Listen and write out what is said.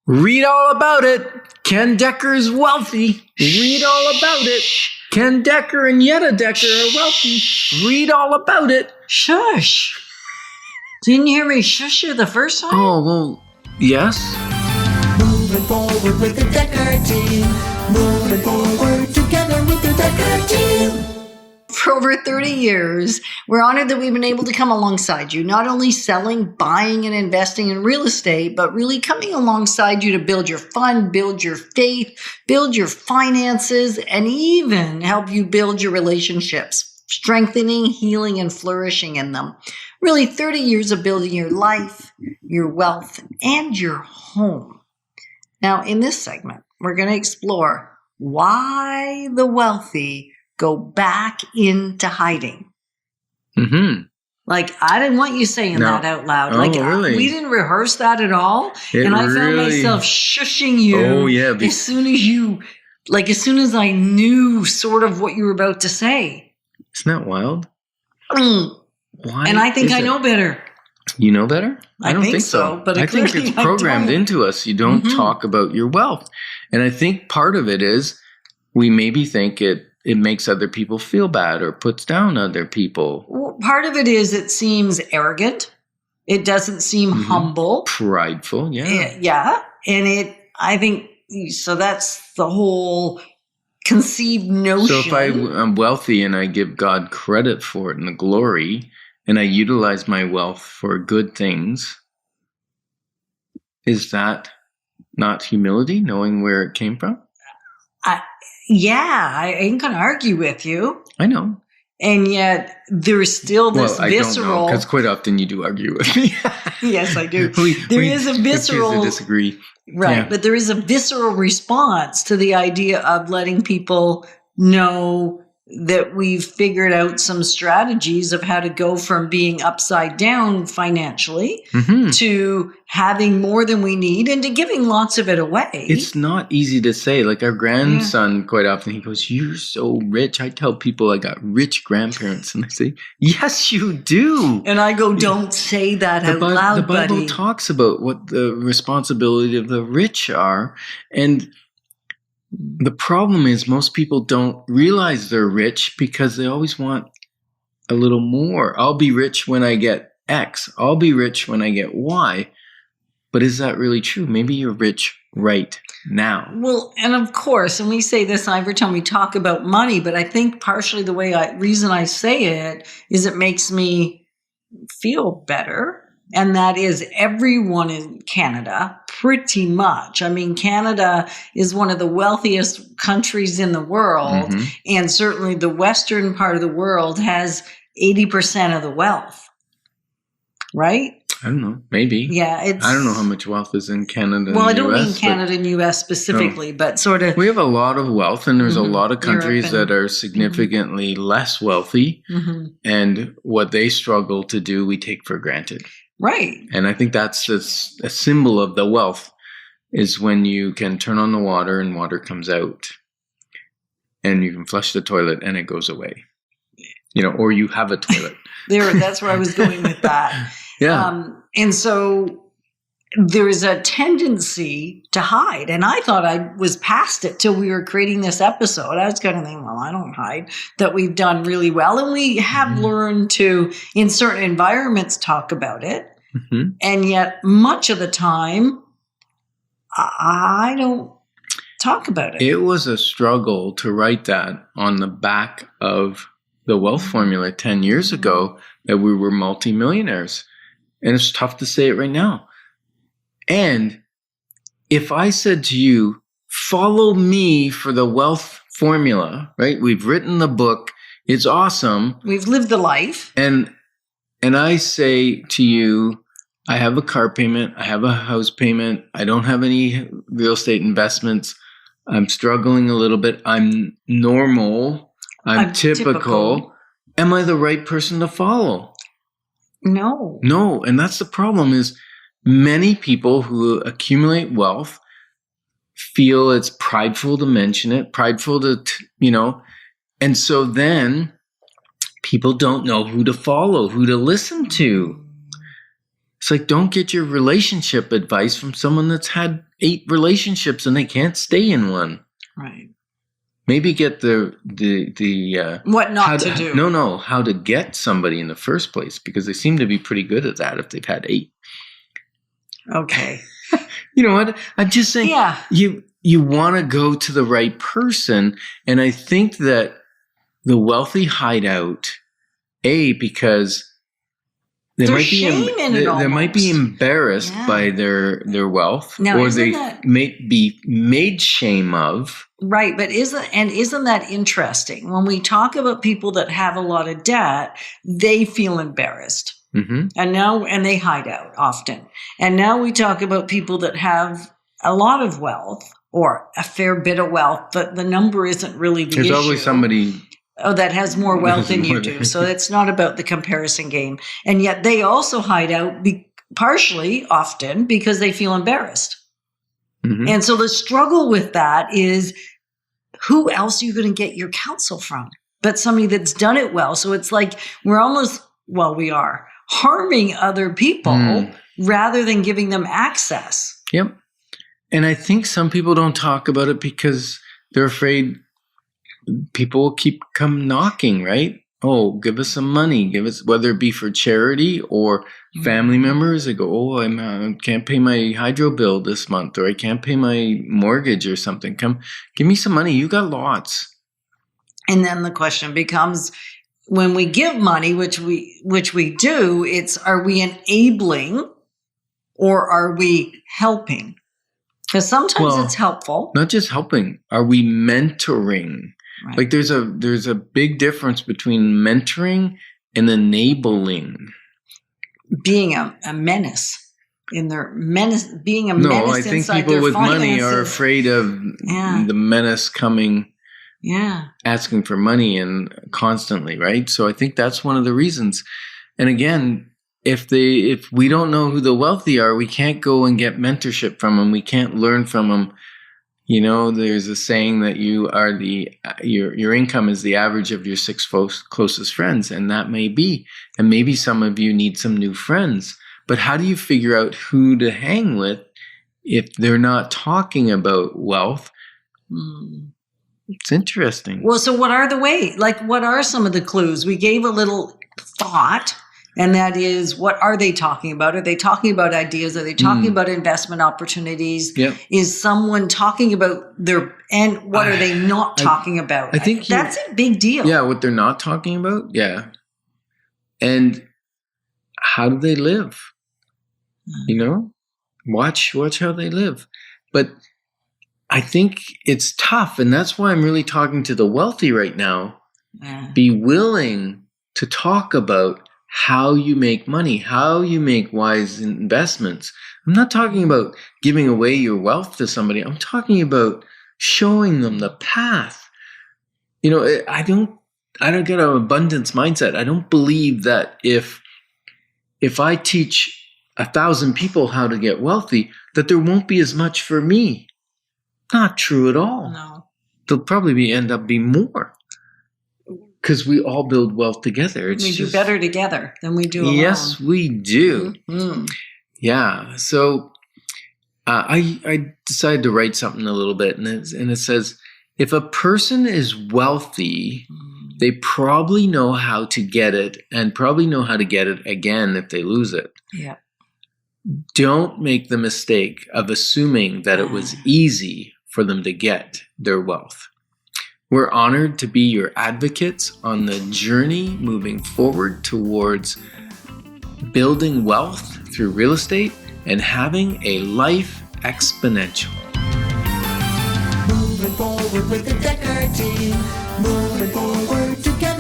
Read all about it. Ken Decker's wealthy. Read all about it. Ken Decker and Yetta Decker are wealthy. Read all about it. Shush. Didn't you hear me shush you the first time? Oh, well, yes. Moving forward with the Decker team. Moving forward together with the Decker team. For over 30 years, we're honored that we've been able to come alongside you, not only selling, buying, and investing in real estate, but really coming alongside you to build your fund, build your faith, build your finances, and even help you build your relationships, strengthening, healing, and flourishing in them. Really 30 years of building your life, your wealth, and your home. Now, in this segment, we're going to explore why the wealthy go back into hiding. Mm-hmm. Like, I didn't want you saying that out loud. Oh, like, really? We didn't rehearse that at all. I found myself shushing you. Oh, yeah. As soon as I knew sort of what you were about to say. Isn't that wild? Why? And I think I know better. You know better? I don't think so. But I think it's programmed into us. You don't talk about your wealth. And I think part of it is we maybe think it makes other people feel bad or puts down other people. Well, part of it is it seems arrogant. It doesn't seem humble. Prideful, yeah. Yeah. And I think, so that's the whole conceived notion. So if I'm wealthy and I give God credit for it and the glory, and I utilize my wealth for good things, is that not humility, knowing where it came from? I ain't going to argue with you. I know. And yet there's still this visceral... I don't know, because quite often you do argue with me. Yes, I do. There is a visceral... We disagree. Right, yeah. But there is a visceral response to the idea of letting people know that we've figured out some strategies of how to go from being upside down financially to having more than we need and to giving lots of it away. It's not easy to say. Like our grandson, quite often, he goes, "You're so rich." I tell people I got rich grandparents, and I say, "Yes, you do." And I go, "Don't say that out loud, The Bible buddy." talks about what the responsibility of the rich are, and the problem is most people don't realize they're rich because they always want a little more. I'll be rich when I get X. I'll be rich when I get Y. But is that really true? Maybe you're rich right now. Well, and of course, and we say this every time we talk about money, but I think partially the reason I say it is it makes me feel better. And that is everyone in Canada, pretty much. I mean, Canada is one of the wealthiest countries in the world. And certainly the western part of the world has 80% of the wealth. Right? I don't know. Maybe. Yeah. I don't know how much wealth is in Canada and I the don't US, mean Canada and US specifically, but sort of. We have a lot of wealth, and there's a lot of countries that are significantly less wealthy. And what they struggle to do, we take for granted. Right. And I think that's a symbol of the wealth is when you can turn on the water and water comes out, and you can flush the toilet and it goes away, or you have a toilet. That's where I was going with that. Yeah. And so there is a tendency to hide. And I thought I was past it till we were creating this episode. I was kind of thinking, well, I don't hide, that we've done really well. And we have learned to, in certain environments, talk about it. And yet much of the time, I don't talk about it. It was a struggle to write that on the back of the wealth formula 10 years ago that we were multimillionaires. And it's tough to say it right now. And if I said to you, follow me for the wealth formula, right? We've written the book. It's awesome. We've lived the life. And I say to you, I have a car payment. I have a house payment. I don't have any real estate investments. I'm struggling a little bit. I'm normal. I'm typical. Am I the right person to follow? No. No. And that's the problem is many people who accumulate wealth feel it's prideful to mention it, prideful to, and so then people don't know who to follow, who to listen to. It's like, don't get your relationship advice from someone that's had 8 relationships and they can't stay in one. Right. Maybe get the What not how to do. No, how to get somebody in the first place, because they seem to be pretty good at that if they've had 8. Okay. You know what? I'm just saying, Yeah. you want to go to the right person. And I think that the wealthy hide out, because they There's might be shame in it they might be almost. embarrassed Yeah. by their wealth, Now, or isn't they that- may be made shame of. Right, but isn't that interesting? When we talk about people that have a lot of debt, they feel embarrassed. Mm-hmm. And they hide out often. And now we talk about people that have a lot of wealth or a fair bit of wealth, but the number isn't really the There's issue. always somebody. That has more wealth than you More do. than- So it's not about the comparison game. And yet they also hide out partially, often, because they feel embarrassed. Mhm. And so the struggle with that is, who else are you going to get your counsel from? But somebody that's done it well. So it's like we are harming other people rather than giving them access. Yep. And I think some people don't talk about it because they're afraid people will keep come knocking, right? Oh, give us some money. Give us, whether it be for charity or family members. They go, oh, I can't pay my hydro bill this month, or I can't pay my mortgage or something. Come, give me some money. You got lots. And then the question becomes, when we give money, which we do, it's, are we enabling or are we helping? Because sometimes it's helpful. Not just helping. Are we mentoring? Right. Like there's a big difference between mentoring and enabling. Being a menace in their menace, being a No, menace I think inside people their with money are finances. afraid of the menace coming, asking for money and constantly, right? So I think that's one of the reasons. And again, if we don't know who the wealthy are, we can't go and get mentorship from them. We can't learn from them. You know, there's a saying that you are your income is the average of your 6 closest friends, and that may be. And maybe some of you need some new friends. But how do you figure out who to hang with if they're not talking about wealth? It's interesting. Well, so what are the ways? Like, what are some of the clues? We gave a little thought. And that is, what are they talking about? Are they talking about ideas? Are they talking about investment opportunities? Yep. Is someone talking about and what are they not talking about? I think that's a big deal. Yeah, what they're not talking about. Yeah. And how do they live? You know, watch how they live. But I think it's tough. And that's why I'm really talking to the wealthy right now. Be willing to talk about how you make money, how you make wise investments. I'm not talking about giving away your wealth to somebody. I'm talking about showing them the path. You know, I don't get an abundance mindset. I don't believe that if I teach 1,000 people how to get wealthy, that there won't be as much for me. Not true at all. No. There'll probably end up being more. Because we all build wealth together. We do better together than we do alone. Yes, we do. Mm-hmm. Yeah. So I decided to write something a little bit, and it says, if a person is wealthy, they probably know how to get it, and probably know how to get it again if they lose it. Yeah. Don't make the mistake of assuming that it was easy for them to get their wealth. We're honored to be your advocates on the journey moving forward towards building wealth through real estate and having a life exponential. Moving forward with the Decker team. Moving forward together.